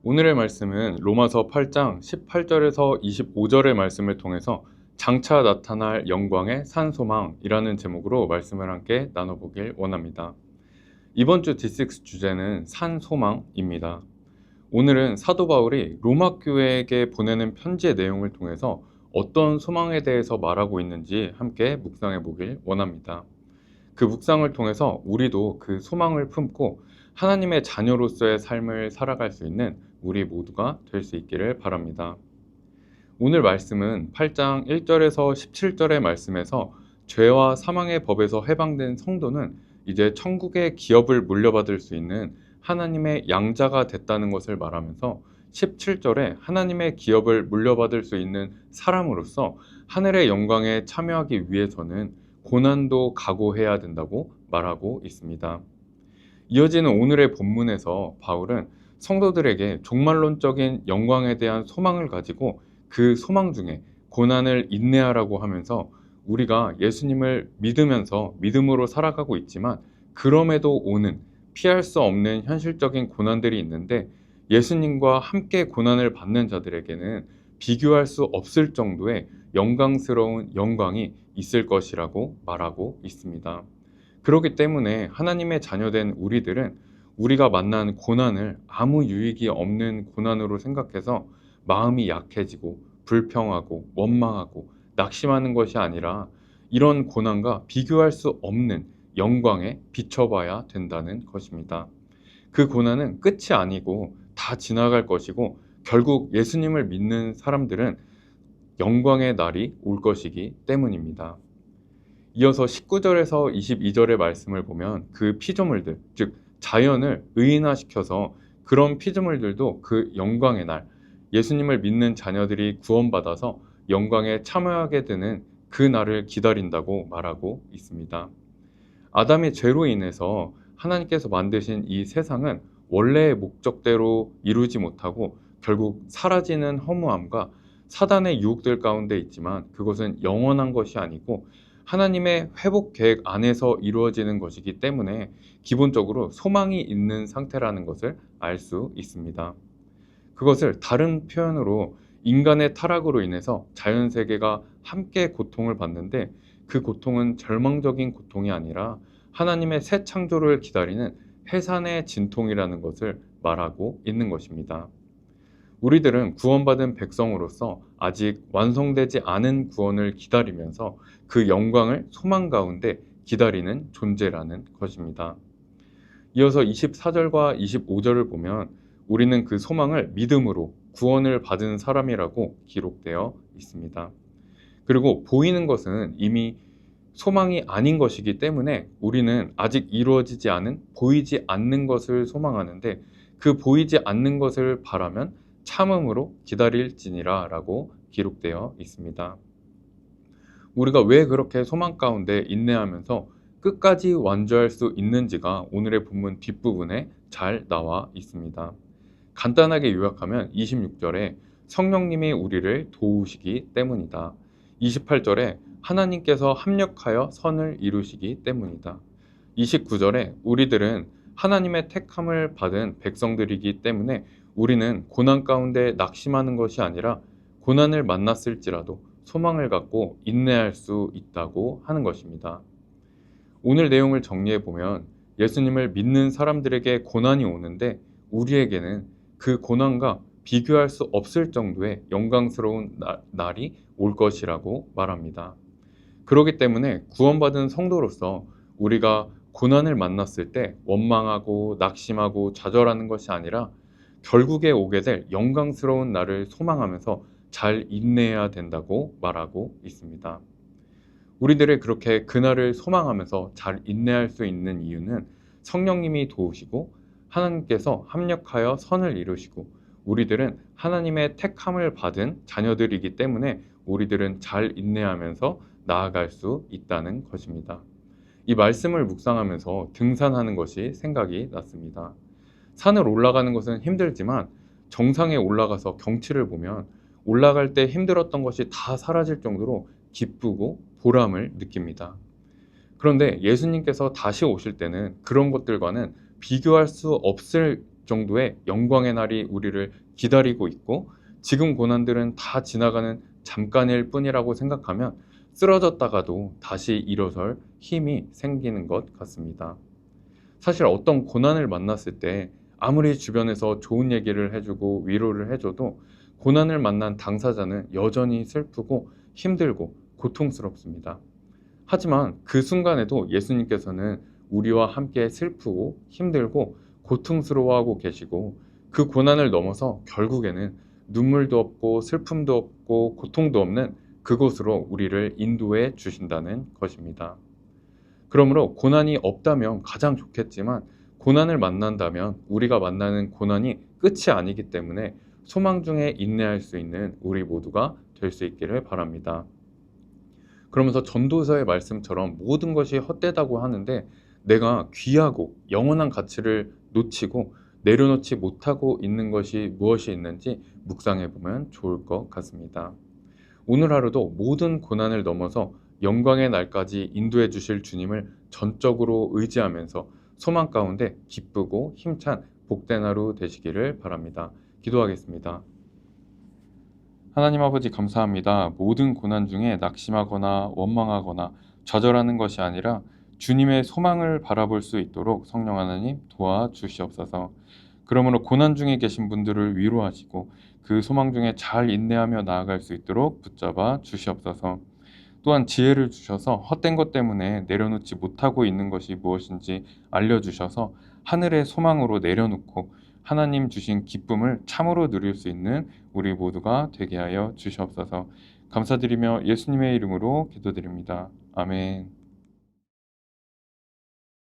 오늘의 말씀은 로마서 8장 18절에서 25절의 말씀을 통해서 장차 나타날 영광의 산소망이라는 제목으로 말씀을 함께 나눠보길 원합니다. 이번 주 D6 주제는 산소망입니다. 오늘은 사도 바울이 로마 교회에게 보내는 편지의 내용을 통해서 어떤 소망에 대해서 말하고 있는지 함께 묵상해 보길 원합니다. 그 묵상을 통해서 우리도 그 소망을 품고 하나님의 자녀로서의 삶을 살아갈 수 있는 우리 모두가 될 수 있기를 바랍니다. 오늘 말씀은 8장 1절에서 17절의 말씀에서 죄와 사망의 법에서 해방된 성도는 이제 천국의 기업을 물려받을 수 있는 하나님의 양자가 됐다는 것을 말하면서 17절에 하나님의 기업을 물려받을 수 있는 사람으로서 하늘의 영광에 참여하기 위해서는 고난도 각오해야 된다고 말하고 있습니다. 이어지는 오늘의 본문에서 바울은 성도들에게 종말론적인 영광에 대한 소망을 가지고 그 소망 중에 고난을 인내하라고 하면서 우리가 예수님을 믿으면서 믿음으로 살아가고 있지만 그럼에도 오는 피할 수 없는 현실적인 고난들이 있는데 예수님과 함께 고난을 받는 자들에게는 비교할 수 없을 정도의 영광스러운 영광이 있을 것이라고 말하고 있습니다. 그렇기 때문에 하나님의 자녀된 우리들은 우리가 만난 고난을 아무 유익이 없는 고난으로 생각해서 마음이 약해지고 불평하고 원망하고 낙심하는 것이 아니라 이런 고난과 비교할 수 없는 영광에 비춰봐야 된다는 것입니다. 그 고난은 끝이 아니고 다 지나갈 것이고 결국 예수님을 믿는 사람들은 영광의 날이 올 것이기 때문입니다. 이어서 19절에서 22절의 말씀을 보면 그 피조물들, 즉 자연을 의인화시켜서 그런 피조물들도 그 영광의 날, 예수님을 믿는 자녀들이 구원받아서 영광에 참여하게 되는 그 날을 기다린다고 말하고 있습니다. 아담의 죄로 인해서 하나님께서 만드신 이 세상은 원래의 목적대로 이루지 못하고 결국 사라지는 허무함과 사단의 유혹들 가운데 있지만 그것은 영원한 것이 아니고 하나님의 회복 계획 안에서 이루어지는 것이기 때문에 기본적으로 소망이 있는 상태라는 것을 알 수 있습니다. 그것을 다른 표현으로 인간의 타락으로 인해서 자연세계가 함께 고통을 받는데 그 고통은 절망적인 고통이 아니라 하나님의 새 창조를 기다리는 해산의 진통이라는 것을 말하고 있는 것입니다. 우리들은 구원받은 백성으로서 아직 완성되지 않은 구원을 기다리면서 그 영광을 소망 가운데 기다리는 존재라는 것입니다. 이어서 24절과 25절을 보면 우리는 그 소망을 믿음으로 구원을 받은 사람이라고 기록되어 있습니다. 그리고 보이는 것은 이미 소망이 아닌 것이기 때문에 우리는 아직 이루어지지 않은 보이지 않는 것을 소망하는데 그 보이지 않는 것을 바라면 참음으로 기다릴지니라 라고 기록되어 있습니다. 우리가 왜 그렇게 소망 가운데 인내하면서 끝까지 완주할 수 있는지가 오늘의 본문 뒷부분에 잘 나와 있습니다. 간단하게 요약하면 26절에 성령님이 우리를 도우시기 때문이다. 28절에 하나님께서 합력하여 선을 이루시기 때문이다. 29절에 우리들은 하나님의 택함을 받은 백성들이기 때문에 우리는 고난 가운데 낙심하는 것이 아니라 고난을 만났을지라도 소망을 갖고 인내할 수 있다고 하는 것입니다. 오늘 내용을 정리해 보면 예수님을 믿는 사람들에게 고난이 오는데 우리에게는 그 고난과 비교할 수 없을 정도의 영광스러운 날이 올 것이라고 말합니다. 그렇기 때문에 구원받은 성도로서 우리가 고난을 만났을 때 원망하고 낙심하고 좌절하는 것이 아니라 결국에 오게 될 영광스러운 날을 소망하면서 잘 인내해야 된다고 말하고 있습니다. 우리들이 그렇게 그날을 소망하면서 잘 인내할 수 있는 이유는 성령님이 도우시고 하나님께서 합력하여 선을 이루시고 우리들은 하나님의 택함을 받은 자녀들이기 때문에 우리들은 잘 인내하면서 나아갈 수 있다는 것입니다. 이 말씀을 묵상하면서 등산하는 것이 생각이 났습니다. 산을 올라가는 것은 힘들지만 정상에 올라가서 경치를 보면 올라갈 때 힘들었던 것이 다 사라질 정도로 기쁘고 보람을 느낍니다. 그런데 예수님께서 다시 오실 때는 그런 것들과는 비교할 수 없을 정도의 영광의 날이 우리를 기다리고 있고 지금 고난들은 다 지나가는 잠깐일 뿐이라고 생각하면 쓰러졌다가도 다시 일어설 힘이 생기는 것 같습니다. 사실 어떤 고난을 만났을 때 아무리 주변에서 좋은 얘기를 해주고 위로를 해줘도 고난을 만난 당사자는 여전히 슬프고 힘들고 고통스럽습니다. 하지만 그 순간에도 예수님께서는 우리와 함께 슬프고 힘들고 고통스러워하고 계시고 그 고난을 넘어서 결국에는 눈물도 없고 슬픔도 없고 고통도 없는 그곳으로 우리를 인도해 주신다는 것입니다. 그러므로 고난이 없다면 가장 좋겠지만 고난을 만난다면 우리가 만나는 고난이 끝이 아니기 때문에 소망 중에 인내할 수 있는 우리 모두가 될 수 있기를 바랍니다. 그러면서 전도서의 말씀처럼 모든 것이 헛되다고 하는데 내가 귀하고 영원한 가치를 놓치고 내려놓지 못하고 있는 것이 무엇이 있는지 묵상해 보면 좋을 것 같습니다. 오늘 하루도 모든 고난을 넘어서 영광의 날까지 인도해 주실 주님을 전적으로 의지하면서 소망 가운데 기쁘고 힘찬 복된 하루 되시기를 바랍니다. 기도하겠습니다. 하나님 아버지 감사합니다. 모든 고난 중에 낙심하거나 원망하거나 좌절하는 것이 아니라 주님의 소망을 바라볼 수 있도록 성령 하나님 도와주시옵소서. 그러므로 고난 중에 계신 분들을 위로하시고 그 소망 중에 잘 인내하며 나아갈 수 있도록 붙잡아 주시옵소서. 또한 지혜를 주셔서 헛된 것 때문에 내려놓지 못하고 있는 것이 무엇인지 알려주셔서 하늘의 소망으로 내려놓고 하나님 주신 기쁨을 참으로 누릴 수 있는 우리 모두가 되게 하여 주시옵소서. 감사드리며 예수님의 이름으로 기도드립니다. 아멘.